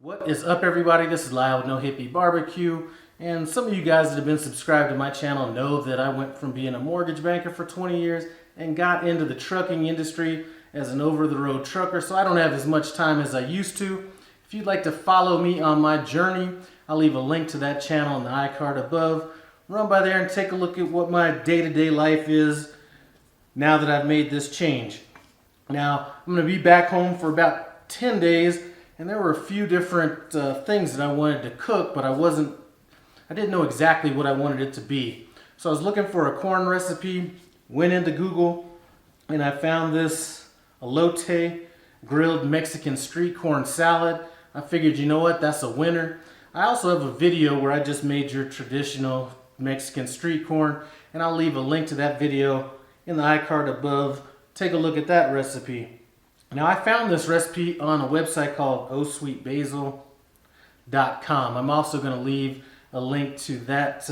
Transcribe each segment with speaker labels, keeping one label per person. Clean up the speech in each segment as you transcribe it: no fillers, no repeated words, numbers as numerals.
Speaker 1: What is up, everybody? This is Lyle with No Hippie Barbecue, and some of you guys that have been subscribed to my channel know that I went from being a mortgage banker for 20 years and got into the trucking industry as an over-the-road trucker, so I don't have as much time as I used to. If you'd like to follow me on my journey, I'll leave a link to that channel in the iCard above. Run by there and take a look at what my day-to-day life is now that I've made this change. Now, I'm going to be back home for about 10 days, and there were a few different things that I wanted to cook, but I didn't know exactly what I wanted it to be. So I was looking for a corn recipe, went into Google, and I found this Elote grilled Mexican street corn salad. I figured, you know what, that's a winner. I also have a video where I just made your traditional Mexican street corn, and I'll leave a link to that video in the iCard above. Take a look at that recipe. Now, I found this recipe on a website called ohsweetbasil.com. I'm also going to leave a link to that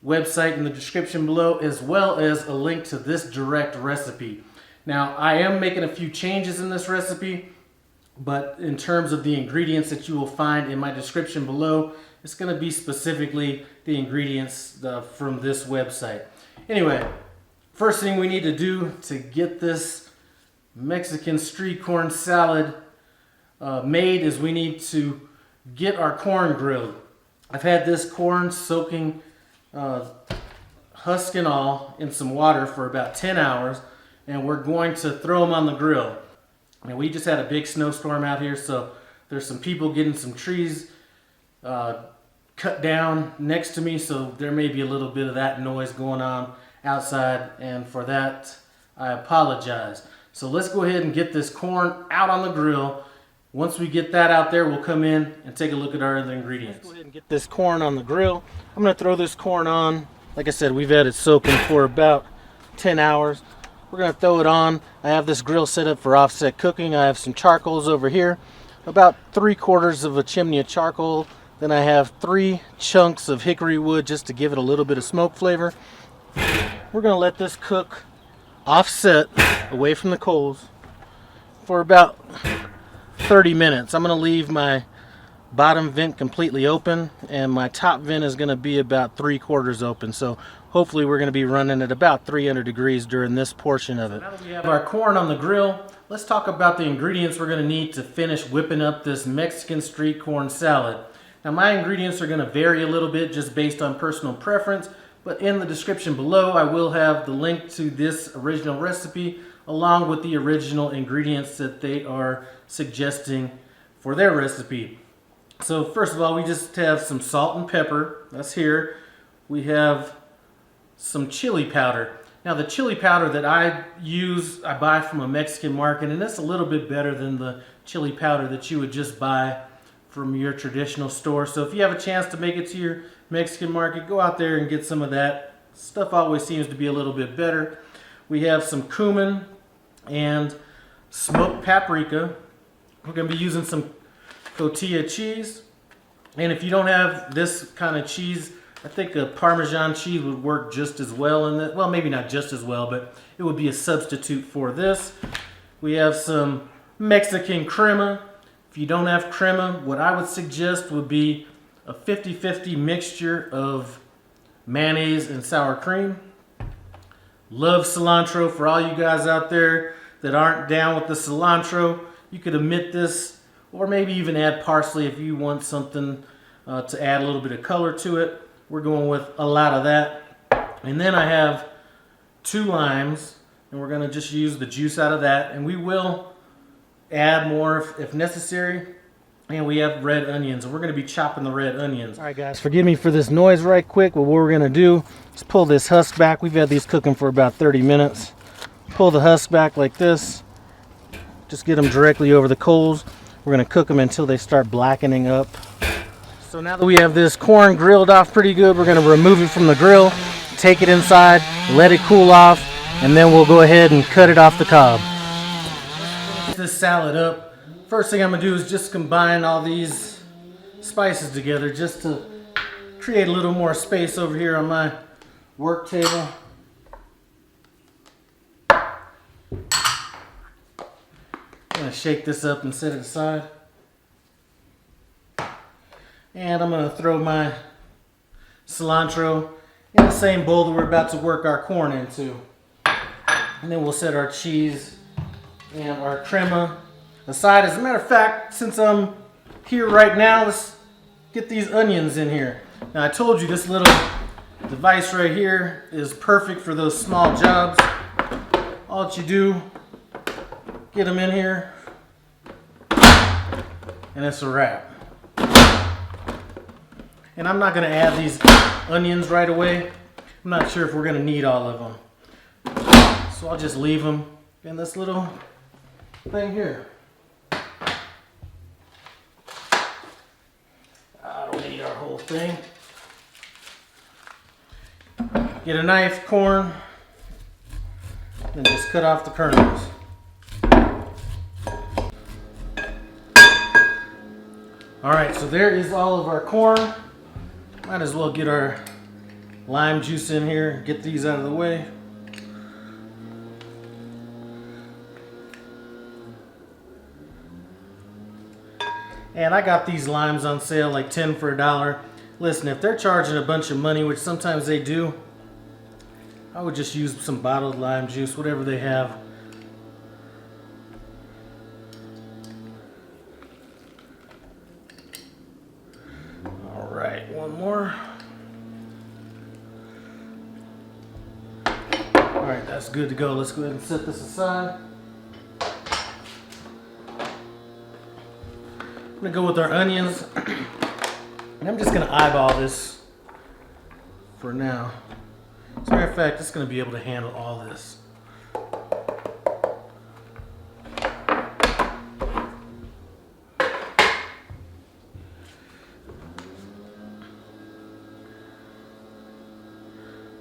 Speaker 1: website in the description below, as well as a link to this direct recipe. Now, I am making a few changes in this recipe, but in terms of the ingredients that you will find in my description below, it's going to be specifically the ingredients from this website. Anyway, first thing we need to do to get this Mexican street corn salad made is we need to get our corn grilled. I've had this corn soaking husk and all in some water for about 10 hours, and we're going to throw them on the grill. And we just had a big snowstorm out here, so there's some people getting some trees cut down next to me, so there may be a little bit of that noise going on outside, and for that I apologize. So let's go ahead and get this corn out on the grill. Once we get that out there, we'll come in and take a look at our other ingredients. Let's go ahead and get this corn on the grill. I'm going to throw this corn on. Like I said, we've had it soaking for about 10 hours. We're going to throw it on. I have this grill set up for offset cooking. I have some charcoals over here, about 3/4 of a chimney of charcoal. Then I have 3 chunks of hickory wood just to give it a little bit of smoke flavor. We're going to let this cook offset away from the coals for about 30 minutes. I'm going to leave my bottom vent completely open, and my top vent is going to be about 3/4 open. So hopefully we're going to be running at about 300 degrees during this portion of it. Now that we have our corn on the grill, let's talk about the ingredients we're going to need to finish whipping up this Mexican street corn salad. Now, my ingredients are going to vary a little bit just based on personal preference, but in the description below I will have the link to this original recipe along with the original ingredients that they are suggesting for their recipe. So first of all, we just have some salt and pepper. That's here. We have some chili powder. Now, the chili powder that I use, I buy from a Mexican market, and it's a little bit better than the chili powder that you would just buy from your traditional store. So if you have a chance to make it to your Mexican market, go out there and get some of that. Stuff always seems to be a little bit better. We have some cumin and smoked paprika. We're going to be using some Cotija cheese. And if you don't have this kind of cheese, I think a Parmesan cheese would work just as well in that. Well, maybe not just as well, but it would be a substitute for this. We have some Mexican crema. If you don't have crema, what I would suggest would be a 50-50 mixture of mayonnaise and sour cream. Love cilantro. For all you guys out there that aren't down with the cilantro, you could omit this, or maybe even add parsley if you want something to add a little bit of color to it. We're going with a lot of that. And then I have 2 limes, and we're going to just use the juice out of that, and we will add more if necessary. And we have red onions, and we're going to be chopping the red onions. All right, guys, forgive me for this noise right quick, but what we're going to do is pull this husk back. We've had these cooking for about 30 minutes. Pull the husk back like this. Just get them directly over the coals. We're going to cook them until they start blackening up. So now that we have this corn grilled off pretty good, we're going to remove it from the grill, take it inside, let it cool off, and then we'll go ahead and cut it off the cob. This salad up. First thing I'm going to do is just combine all these spices together just to create a little more space over here on my work table. I'm going to shake this up and set it aside. And I'm gonna throw my cilantro in the same bowl that we're about to work our corn into. And then we'll set our cheese and our crema aside. As a matter of fact, since I'm here right now, let's get these onions in here. Now I told you this little device right here is perfect for those small jobs. All that you do, get them in here, and it's a wrap. And I'm not going to add these onions right away. I'm not sure if we're going to need all of them. So I'll just leave them in this little thing here. I don't need our whole thing. Get a knife, corn, and just cut off the kernels. Alright, so there is all of our corn. Might as well get our lime juice in here, get these out of the way. And I got these limes on sale, like 10 for $1. Listen, if they're charging a bunch of money, which sometimes they do, I would just use some bottled lime juice, whatever they have. All right, one more. All right, that's good to go. Let's go ahead and set this aside. I'm gonna go with our onions, and I'm just gonna eyeball this for now. As a matter of fact, it's gonna be able to handle all this.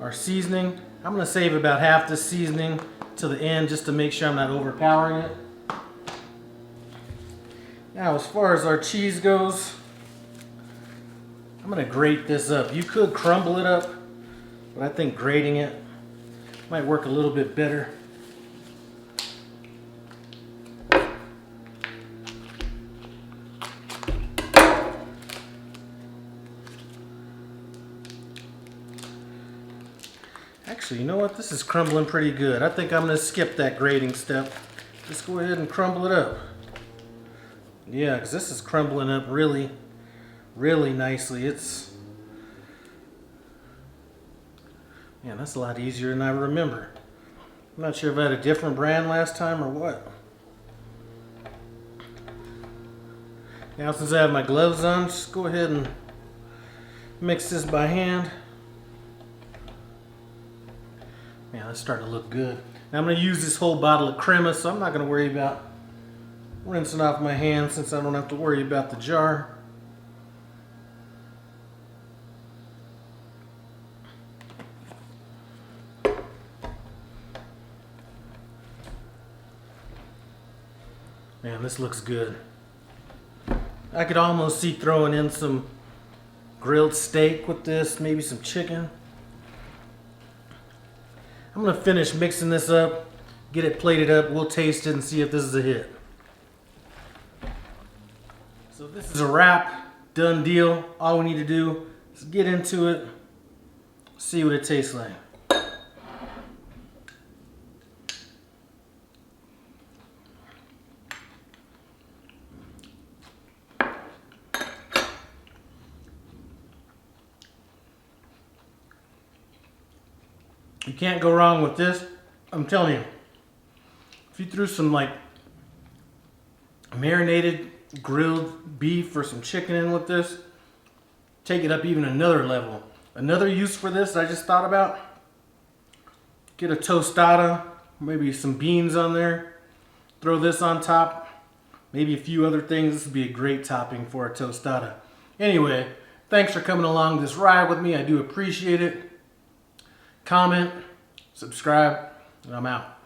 Speaker 1: Our seasoning, I'm gonna save about half the seasoning to the end just to make sure I'm not overpowering it. Now, as far as our cheese goes, I'm gonna grate this up. You could crumble it up, but I think grating it might work a little bit better. Actually, you know what? This is crumbling pretty good. I think I'm gonna skip that grating step. Just go ahead and crumble it up. Yeah, because this is crumbling up really, really nicely. Man, that's a lot easier than I remember. I'm not sure if I had a different brand last time or what. Now, since I have my gloves on, just go ahead and mix this by hand. Man, that's starting to look good. Now I'm going to use this whole bottle of crema, so I'm not going to worry about rinsing off my hands since I don't have to worry about the jar. Man, this looks good. I could almost see throwing in some grilled steak with this, maybe some chicken. I'm going to finish mixing this up, get it plated up, we'll taste it and see if this is a hit. So this is a wrap, done deal. All we need to do is get into it, see what it tastes like. You can't go wrong with this. I'm telling you, if you threw some like marinated grilled beef or some chicken in with this, take it up even another level. Another use for this I just thought about, get a tostada, maybe some beans on there, throw this on top, maybe a few other things. This would be a great topping for a tostada. Anyway, thanks for coming along this ride with me. I do appreciate it. Comment, subscribe, and I'm out.